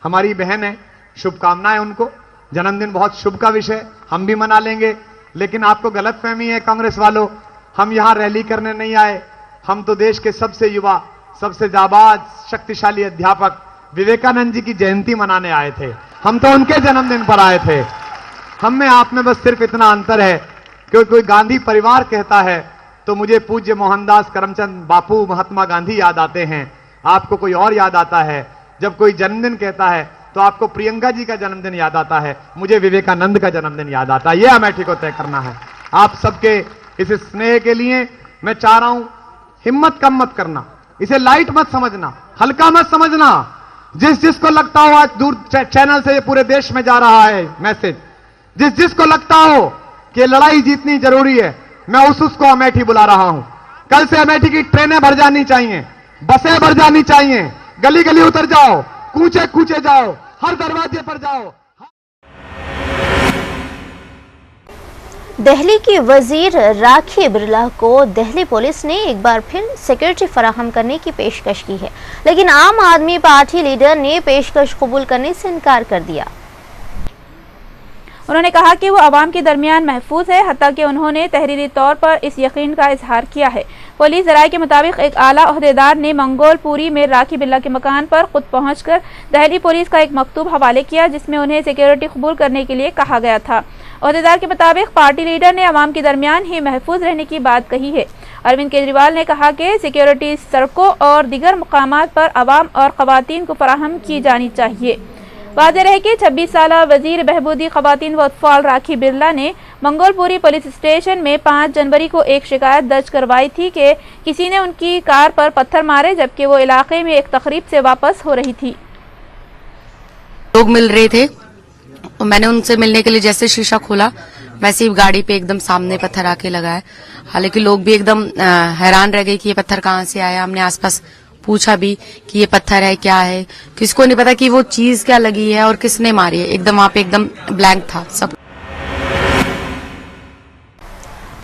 हमारी बहन है, शुभकामनाएं उनको। जन्मदिन बहुत शुभ का विषय, हम भी मना लेंगे। लेकिन आपको गलतफहमी है कांग्रेस वालों, हम यहां रैली करने नहीं आए। हम तो देश के सबसे युवा, सबसे जाबाज, शक्तिशाली अध्यापक विवेकानंद जी की जयंती मनाने आए थे। हम तो उनके जन्मदिन पर आए थे। हम में आप में बस सिर्फ इतना अंतर है कि कोई गांधी परिवार कहता है तो मुझे पूज्य मोहनदास करमचंद बापू, महात्मा गांधी याद आते हैं। आपको कोई और याद आता है। जब कोई जन्मदिन कहता है तो आपको प्रियंका जी का जन्मदिन याद आता है, मुझे विवेकानंद का जन्मदिन याद आता है। यह अमेठी को तय करना है। आप सबके इस स्नेह के लिए मैं चाह रहा हूं, हिम्मत कम मत करना, इसे लाइट मत समझना, हल्का मत समझना। जिसको लगता हो, आज दूर चैनल से पूरे देश में जा रहा है मैसेज, जिसको लगता हो कि लड़ाई जीतनी जरूरी है, मैं उसको अमेठी बुला रहा हूं। कल से अमेठी की ट्रेनें भर जानी चाहिए, बसें भर जानी चाहिए। गली गली उतर जाओ, कूचे कूचे जाओ, हर दरवाजे पर जाओ। दिल्ली की वजीर राखी बिरला को दिल्ली पुलिस ने एक बार फिर सिक्योरिटी फराहम करने की पेशकश की है, लेकिन आम आदमी पार्टी लीडर ने पेशकश कबूल करने से इनकार कर दिया। उन्होंने कहा कि वो आवाम के दरमियान महफूज है, हत्ता कि उन्होंने तहरीरी तौर पर इस यकीन का इजहार किया है। पुलिस ज़राए के मुताबिक एक आला ओहदेदार ने मंगोलपुरी में राखी बिरला के मकान पर खुद पहुंचकर दिल्ली पुलिस का एक मकतूब हवाले किया, जिसमें उन्हें सिक्योरिटी कबूल करने के लिए कहा गया था। ओहदेदार के मुताबिक पार्टी लीडर ने आवाम के दरमियान ही महफूज रहने की बात कही है। अरविंद केजरीवाल ने कहा कि सिक्योरिटी सड़कों और दीगर मकामात पर आवाम और खवातीन को फराहम की जानी चाहिए। वाज़ेह रहे कि 26 साला वजीर बहबूदी खवातीन व अतफाल राखी बिरला ने मंगोलपुरी पुलिस स्टेशन में 5 जनवरी को एक शिकायत दर्ज करवाई थी कि किसी ने उनकी कार पर पत्थर मारे, जबकि वो इलाके में एक तकरीब से वापस हो रही थी। लोग मिल रहे थे, मैंने उनसे मिलने के लिए जैसे शीशा खोला वैसे ही गाड़ी पे एकदम सामने पत्थर आके लगा है। हालांकि लोग भी एकदम हैरान रह गए कि ये पत्थर कहाँ से आया। हमने आसपास पूछा भी कि ये पत्थर है क्या है, किसको नहीं पता कि वो चीज क्या लगी है और किसने मारी है। एकदम वहां पे एकदम ब्लैंक था सब।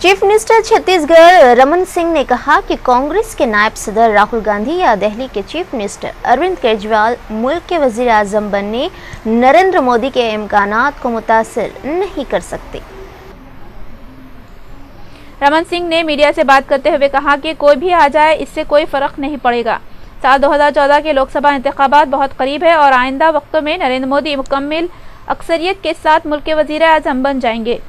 चीफ मिनिस्टर छत्तीसगढ़ रमन सिंह ने कहा कि कांग्रेस के नायब सदर राहुल गांधी या दिल्ली के चीफ मिनिस्टर अरविंद केजरीवाल मुल्क के वजीर आजम बनने नरेंद्र मोदी के इम्कानात को मुतासिर नहीं कर सकते। रमन सिंह ने मीडिया से बात करते हुए कहा कि कोई भी आ जाए, इससे कोई फर्क नहीं पड़ेगा। साल 2014 के लोकसभा इंतखाबात बहुत करीब है और आइंदा वक्तों में नरेंद्र मोदी मुकम्मल अक्सरियत के साथ मुल्क के वजीर आजम बन जाएंगे।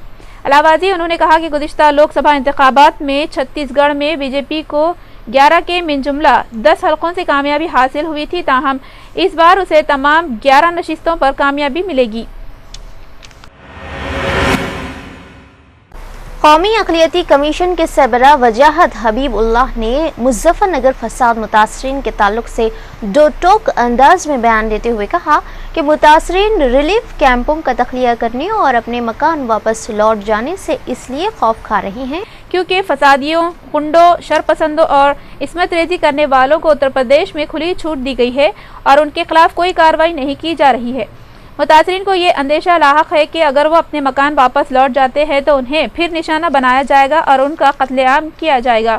अलावाजी उन्होंने कहा कि गुज़िश्ता लोकसभा इंतखाबात में छत्तीसगढ़ में बीजेपी को 11 के मिन जुमला 10 हलकों से कामयाबी हासिल हुई थी, ताहम इस बार उसे तमाम 11 नशिस्तों पर कामयाबी मिलेगी। कौमी अक़लियती कमीशन के सरबराह वजाहत हबीब उल्लाह ने मुजफ्फरनगर फसाद मुतासरीन के ताल्लुक से दो टोक अंदाज में बयान देते हुए कहा कि मुतासरीन रिलीफ कैंपों का तख्लिया करने और अपने मकान वापस लौट जाने से इसलिए खौफ खा रही हैं क्योंकि फसादियों, गुंडों, शरपसंदों और इस्मत रेजी करने वालों को उत्तर प्रदेश में खुली छूट दी गई है और उनके खिलाफ कोई कार्रवाई नहीं की जा रही है। मुतासरीन को ये अंदेशा लाहक है कि अगर वो अपने मकान वापस लौट जाते हैं तो उन्हें फिर निशाना बनाया जाएगा और उनका कत्लेआम किया जाएगा।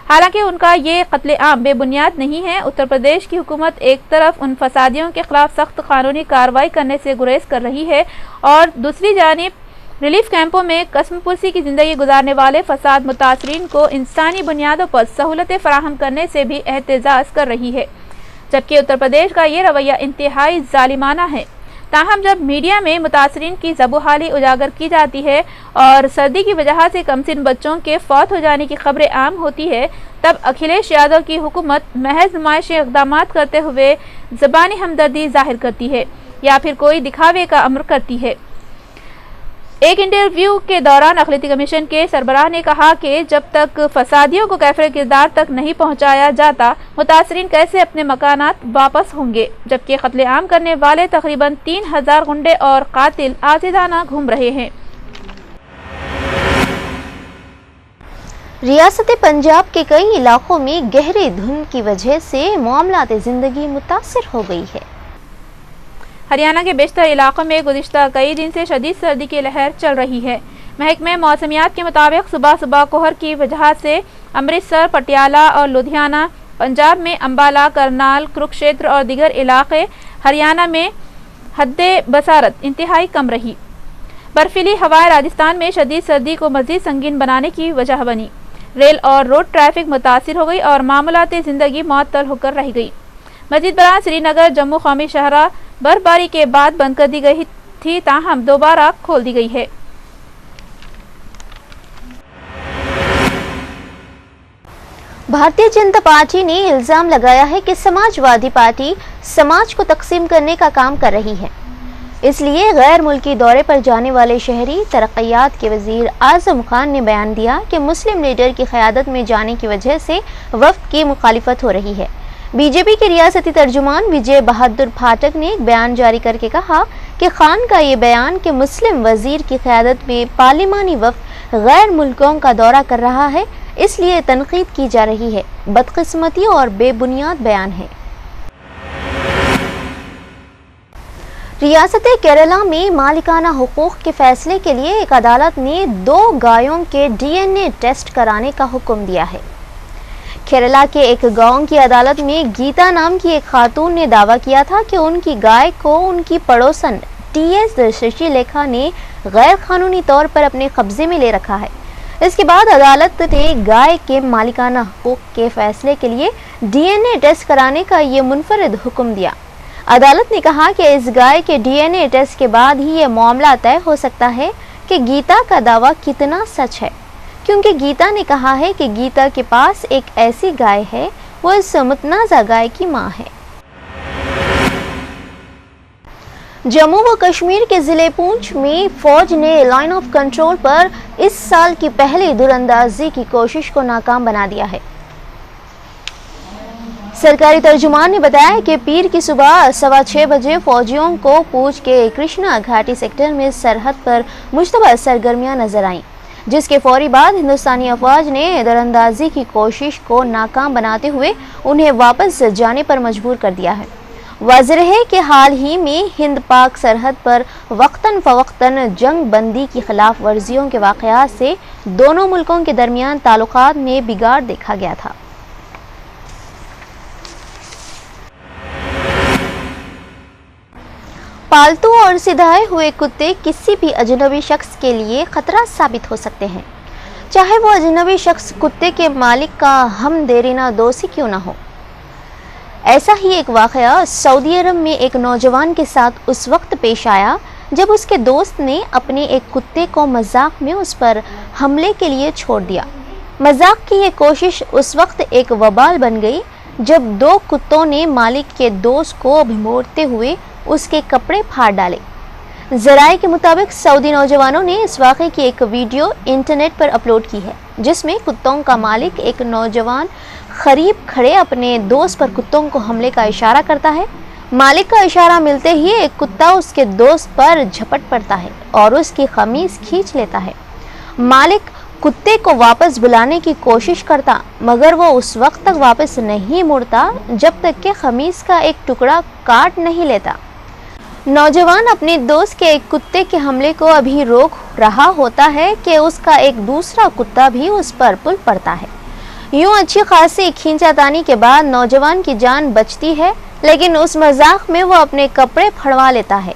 हालांकि उनका ये कत्लेआम बेबुनियाद नहीं है। उत्तर प्रदेश की हुकूमत एक तरफ उन फसादियों के खिलाफ सख्त कानूनी कार्रवाई करने से गुरेज कर रही है और दूसरी जानिब रिलीफ कैंपों में कसमपुरसी की जिंदगी गुजारने वाले फसाद मुतासरीन को इंसानी बुनियादों पर सहूलतें फराहम करने से भी एहतजाज कर रही है, जबकि उत्तर प्रदेश का ये रवैया इंतहाई जालिमाना है। ताहम जब मीडिया में मुतासरीन की ज़बूहाली उजागर की जाती है और सर्दी की वजह से कमसिन बच्चों के फौत हो जाने की खबरें आम होती है, तब अखिलेश यादव की हुकूमत महज नुमाइशी इक़दामात करते हुए ज़बानी हमदर्दी जाहिर करती है या फिर कोई दिखावे का अमर करती है। एक इंटरव्यू के दौरान अक़लियती कमीशन के सरबराह ने कहा कि जब तक फसादियों को कैफिर किरदार तक नहीं पहुंचाया जाता, मुतासरीन कैसे अपने मकानात वापस होंगे, जबकि कत्लेआम करने वाले तकरीबन 3000 गुंडे और कातिल आज़िदाना घूम रहे हैं। रियासत पंजाब के कई इलाकों में गहरी धुंध की वजह से मामलात जिंदगी मुतासिर हो गई है। हरियाणा के बेशतर इलाकों में गुज़िश्ता कई दिन से शदीद सर्दी की लहर चल रही है। महकमे मौसमियात के मुताबिक सुबह सुबह कोहर की वजह से अमृतसर, पटियाला और लुधियाना, पंजाब में अम्बाला, करनाल, कुरुक्षेत्र और दीगर इलाके, हरियाणा में हद्दे बसारत इंतहाई कम रही। बर्फीली हवाएं राजस्थान में शदीद सर्दी को मजीद संगीन बनाने की वजह बनी। रेल और रोड ट्रैफिक मुतासिर हो गई और मामूलाती जिंदगी मुअत्तल होकर रह गई। मजीद बरान श्रीनगर जम्मू कौमी शहरा बर्फबारी के बाद बंद कर दी गई थी, ताहम दोबारा खोल दी गई है। भारतीय जनता पार्टी ने इल्जाम लगाया है कि समाजवादी पार्टी समाज को तकसीम करने का काम कर रही है। इसलिए गैर मुल्की दौरे पर जाने वाले शहरी तरक्कियात के वजीर आजम खान ने बयान दिया कि मुस्लिम लीडर की क़यादत में जाने की वजह से वफ्द की मुखालिफत हो रही है। बीजेपी के रियासती तर्जुमान विजय बहादुर फाटक ने एक बयान जारी करके कहा कि खान का ये बयान कि मुस्लिम वजीर की क़यादत में पार्लिमानी वफ्द गैर मुल्कों का दौरा कर रहा है, इसलिए तनकीद की जा रही है, बदकिस्मती और बेबुनियाद बयान है। रियासत केरला में मालिकाना हुकूक के फैसले के लिए एक अदालत ने 2 गायों के DNA टेस्ट कराने का हुक्म दिया है। केरला के एक गांव की अदालत में गीता नाम की एक खातून ने दावा किया था कि उनकी गाय को उनकी पड़ोसन TS शशिलेखा ने गैर कानूनी तौर पर अपने कब्जे में ले रखा है। इसके बाद अदालत ने गाय के मालिकाना हुकूक के फैसले के लिए DNA टेस्ट कराने का ये मुनफरिद हुक्म दिया। अदालत ने कहा कि इस गाय के DNA टेस्ट के बाद ही ये मामला तय हो सकता है कि गीता का दावा कितना सच है, क्योंकि गीता ने कहा है कि गीता के पास एक ऐसी गाय है, वो इस मुतनाज़ा गाय की मां है। जम्मू व कश्मीर के जिले पूंछ में फौज ने लाइन ऑफ कंट्रोल पर इस साल की पहली दूरंदाजी की कोशिश को नाकाम बना दिया है। सरकारी तर्जुमान ने बताया कि पीर की सुबह 6:15 बजे फौजियों को पूंछ के कृष्णा घाटी सेक्टर में सरहद पर मुश्तबा सरगर्मियां नजर आईं, जिसके फौरी बाद हिंदुस्तानी अफवाज ने दरअंदाजी की कोशिश को नाकाम बनाते हुए उन्हें वापस जाने पर मजबूर कर दिया है। वाज़ेह है कि हाल ही में हिंद पाक सरहद पर वक्तन फ़वक्तन जंग बंदी की खिलाफ वर्जियों के वाक़यात से दोनों मुल्कों के दरमियान ताल्लुकात में बिगाड़ देखा गया था। पालतू और सिधाए हुए कुत्ते किसी भी अजनबी शख्स के लिए खतरा साबित हो सकते हैं, चाहे वो अजनबी शख्स कुत्ते के मालिक का हमदेरीना दोषी क्यों ना हो। ऐसा ही एक वाक़या सऊदी अरब में एक नौजवान के साथ उस वक्त पेश आया जब उसके दोस्त ने अपने एक कुत्ते को मजाक में उस पर हमले के लिए छोड़ दिया। मजाक की ये कोशिश उस वक्त एक वबाल बन गई जब 2 कुत्तों ने मालिक के दोस्त को भिगोते हुए उसके कपड़े फाड़ डाले। ज़राए के मुताबिक सऊदी नौजवानों ने इस वाक़े की एक वीडियो इंटरनेट पर अपलोड की है, जिसमें कुत्तों का मालिक एक नौजवान करीब खड़े अपने दोस्त पर कुत्तों को हमले का इशारा करता है। मालिक का इशारा मिलते ही एक कुत्ता उसके दोस्त पर झपट पड़ता है और उसकी कमीज खींच लेता है। मालिक कुत्ते को वापस बुलाने की कोशिश करता, मगर वो उस वक्त तक वापस नहीं मुड़ता जब तक कि कमीज का एक टुकड़ा काट नहीं लेता। नौजवान अपने दोस्त के एक कुत्ते के हमले को अभी रोक रहा होता है कि उसका एक दूसरा कुत्ता भी उस पर पुल पड़ता है। यूं अच्छी खासी खींचातानी के बाद नौजवान की जान बचती है, लेकिन उस मजाक में वो अपने कपड़े फड़वा लेता है।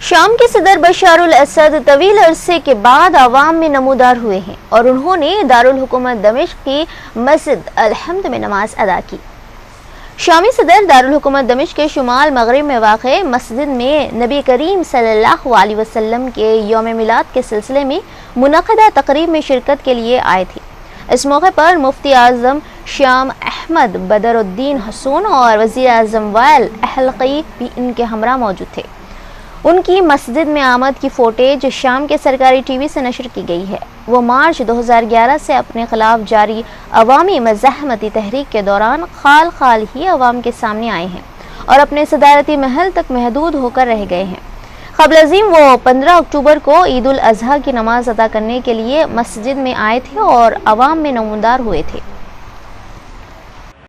शाम के सदर बशारुल असद तवील अरसे के बाद आवाम में नमूदार हुए हैं और उन्होंने दारुल हुकूमत दमिश्क की मस्जिद अल-हम्द में नमाज अदा की। शामी सदर दारुल हुकूमत दमिश्क के शुमाल मगरिब में वाक़े मस्जिद में नबी करीम सल्लल्लाहु अलैहि वसल्लम के यौम मिलाद के सिलसिले में मुनक़दा तक़रीब में शिरकत के लिए आए थे। इस मौके पर मुफ्ती आज़म श्याम अहमद बदरुद्दीन हसून और वज़ीर आज़म वाइल अहलक़ी भी इनके हमरा मौजूद थे। उनकी मस्जिद में आमद की फुटेज शाम के सरकारी टीवी से नशर की गई है। वो मार्च 2011 से अपने खिलाफ जारी अवामी मज़ाहमती तहरीक के दौरान खाल खाल ही अवाम के सामने आए हैं और अपने सदारती महल तक महदूद होकर रह गए हैं। क़ब्ल अज़ीम वो 15 अक्टूबर को ईद उल अज़हा की नमाज अदा करने के लिए मस्जिद में आए थे और अवाम में नमूदार हुए थे।